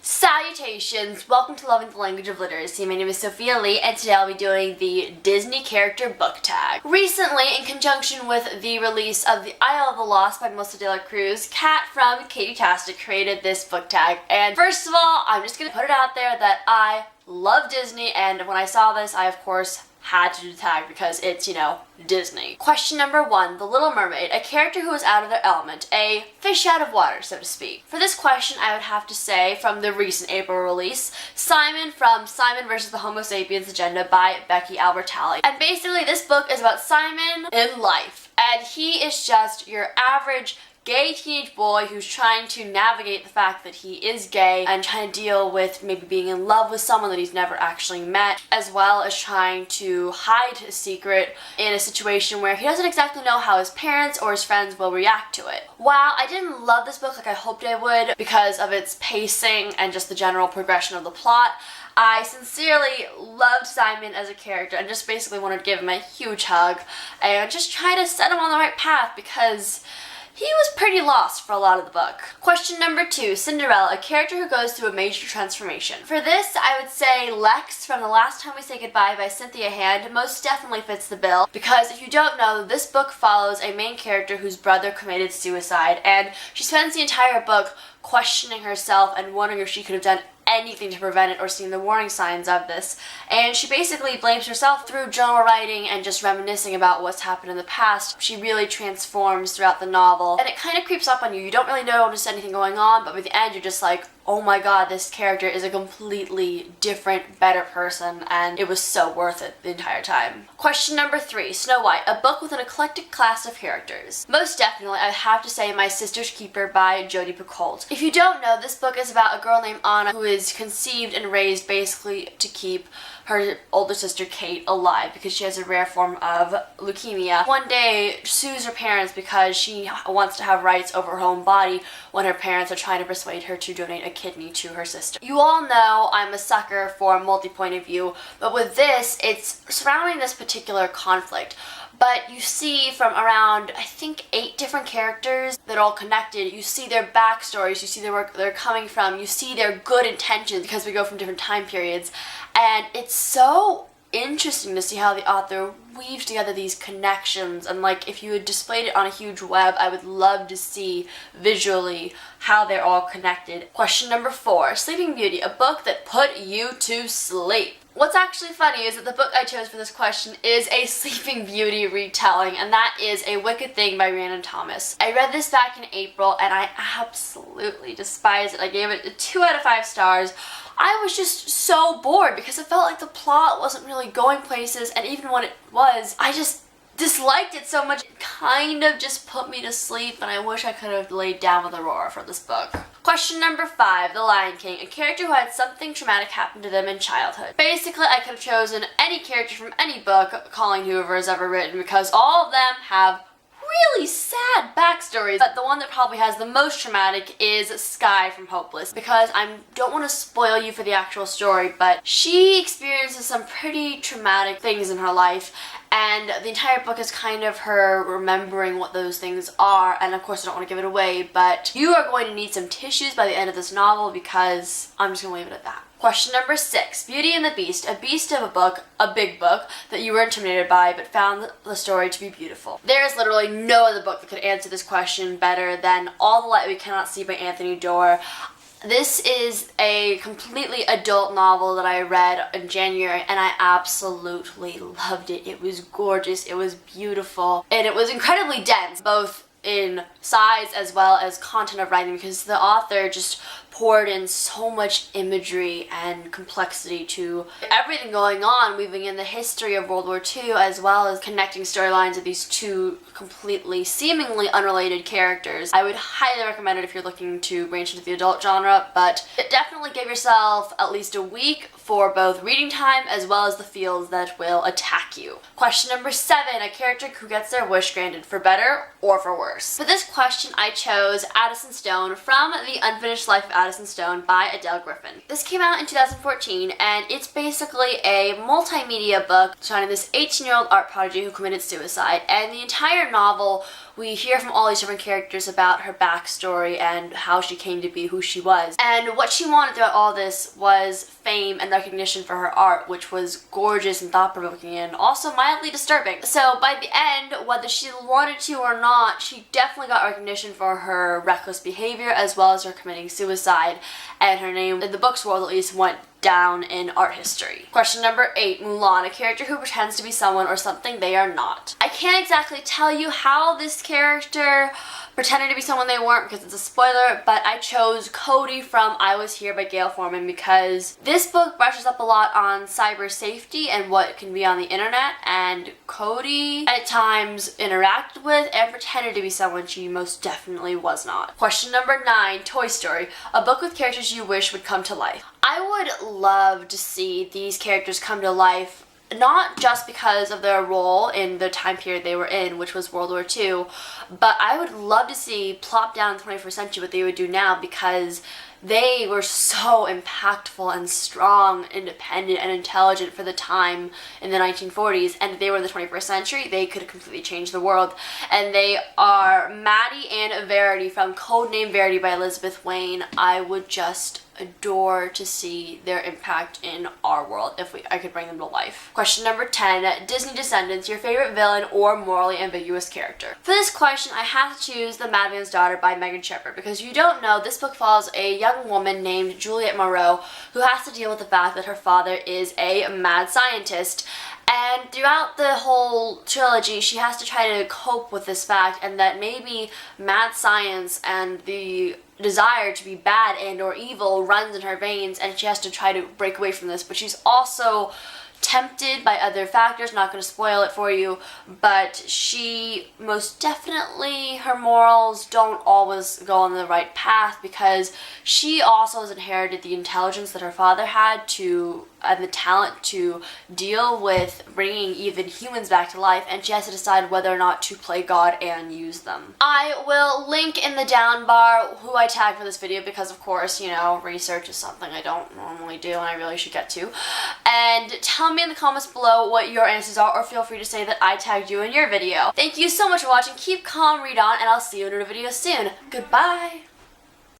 Salutations! Welcome to Loving the Language of Literacy. My name is Sophia Lee, and today I'll be doing the Disney character book tag. Recently, in conjunction with the release of The Isle of the Lost by Melissa de la Cruz, Kat from Katie-tastic created this book tag. And first of all, I'm just going to put it out there that I love Disney, and when I saw this, I of course had to do the tag because it's, Disney. Question number 1, The Little Mermaid, a character who is out of their element, a fish out of water, so to speak. For this question, I would have to say, from the recent April release, Simon from Simon vs. the Homo Sapiens Agenda by Becky Albertalli. And basically, this book is about Simon in life, and he is just your average gay teenage boy who's trying to navigate the fact that he is gay and trying to deal with maybe being in love with someone that he's never actually met, as well as trying to hide his secret in a situation where he doesn't exactly know how his parents or his friends will react to it. While I didn't love this book like I hoped I would because of its pacing and just the general progression of the plot, I sincerely loved Simon as a character and just basically wanted to give him a huge hug and just try to set him on the right path because he was pretty lost for a lot of the book. Question number 2, Cinderella, a character who goes through a major transformation. For this, I would say Lex from The Last Time We Say Goodbye by Cynthia Hand most definitely fits the bill, because if you don't know, this book follows a main character whose brother committed suicide, and she spends the entire book questioning herself and wondering if she could have done anything to prevent it or seen the warning signs of this. And she basically blames herself through journal writing and just reminiscing about what's happened in the past. She really transforms throughout the novel, and it kind of creeps up on you. You don't really notice anything going on, but by the end you're just like, oh my god, this character is a completely different, better person, and it was so worth it the entire time. Question number 3, Snow White, a book with an eclectic cast of characters. Most definitely, I have to say My Sister's Keeper by Jodi Picoult. If you don't know, this book is about a girl named Anna who is conceived and raised basically to keep her older sister Kate alive because she has a rare form of leukemia. One day, sues her parents because she wants to have rights over her own body when her parents are trying to persuade her to donate a kidney to her sister. You all know I'm a sucker for a multi-point of view, but with this, it's surrounding this particular conflict. But you see from around, I think, 8 different characters that are all connected. You see their backstories, you see where they're coming from, you see their good intentions because we go from different time periods. And it's so interesting to see how the author weaves together these connections, and like if you had displayed it on a huge web, I would love to see visually how they're all connected. Question number 4, Sleeping Beauty, a book that put you to sleep. What's actually funny is that the book I chose for this question is a Sleeping Beauty retelling, and that is A Wicked Thing by Rhiannon Thomas. I read this back in April and I absolutely despise it. I gave it a 2 out of 5 stars. I was just so bored because it felt like the plot wasn't really going places, and even when it was, I just disliked it so much. It kind of just put me to sleep, and I wish I could have laid down with Aurora for this book. Question number 5, The Lion King, a character who had something traumatic happen to them in childhood. Basically, I could have chosen any character from any book Colleen Hoover has ever written because all of them have really sad backstories, but the one that probably has the most traumatic is Sky from Hopeless, because I don't want to spoil you for the actual story, but she experiences some pretty traumatic things in her life, and the entire book is kind of her remembering what those things are, and of course I don't want to give it away, but you are going to need some tissues by the end of this novel because I'm just going to leave it at that. Question number 6, Beauty and the Beast, a beast of a book, a big book, that you were intimidated by but found the story to be beautiful. There is literally no other book that could answer this question better than All the Light We Cannot See by Anthony Doerr. This is a completely adult novel that I read in January, and I absolutely loved it. It was gorgeous, it was beautiful, and it was incredibly dense, both in size as well as content of writing, because the author just poured in so much imagery and complexity to everything going on, weaving in the history of World War II as well as connecting storylines of these two completely, seemingly unrelated characters. I would highly recommend it if you're looking to branch into the adult genre, but definitely give yourself at least a week for both reading time as well as the feels that will attack you. Question number 7, a character who gets their wish granted, for better or for worse. For this question, I chose Addison Stone from The Unfinished Life of Addison Stone by Adele Griffin. This came out in 2014, and it's basically a multimedia book showing this 18-year-old art prodigy who committed suicide, and the entire novel we hear from all these different characters about her backstory and how she came to be who she was. And what she wanted throughout all this was fame and recognition for her art, which was gorgeous and thought-provoking and also mildly disturbing. So by the end, whether she wanted to or not, she definitely got recognition for her reckless behavior as well as her committing suicide, and her name, in the books world at least, went down in art history. Question number 8, Mulan, a character who pretends to be someone or something they are not. I can't exactly tell you how this character pretended to be someone they weren't because it's a spoiler, but I chose Cody from I Was Here by Gail Forman because this book brushes up a lot on cyber safety and what can be on the internet, and Cody at times interacted with and pretended to be someone she most definitely was not. Question number 9, Toy Story, a book with characters you wish would come to life. I would love to see these characters come to life, not just because of their role in the time period they were in, which was World War II, but I would love to see plop down in the 21st century what they would do now, because they were so impactful and strong, independent, and intelligent for the time in the 1940s, and if they were in the 21st century, they could have completely changed the world. And they are Maddie and Verity from Codename Verity by Elizabeth Wayne. I would just adore to see their impact in our world if I could bring them to life. Question number 10, Disney Descendants, your favorite villain or morally ambiguous character. For this question, I have to choose The Madman's Daughter by Megan Shepherd, because if you don't know, this book follows a young woman named Juliette Moreau who has to deal with the fact that her father is a mad scientist. And throughout the whole trilogy, she has to try to cope with this fact, and that maybe mad science and the desire to be bad and or evil runs in her veins, and she has to try to break away from this. But she's also tempted by other factors, not going to spoil it for you, but she most definitely, her morals don't always go on the right path, because she also has inherited the intelligence that her father had to and the talent to deal with bringing even humans back to life, and she has to decide whether or not to play God and use them. I will link in the down bar who I tagged for this video because, of course, you know, research is something I don't normally do and I really should get to. And tell me in the comments below what your answers are, or feel free to say that I tagged you in your video. Thank you so much for watching. Keep calm, read on, and I'll see you in a video soon. Goodbye!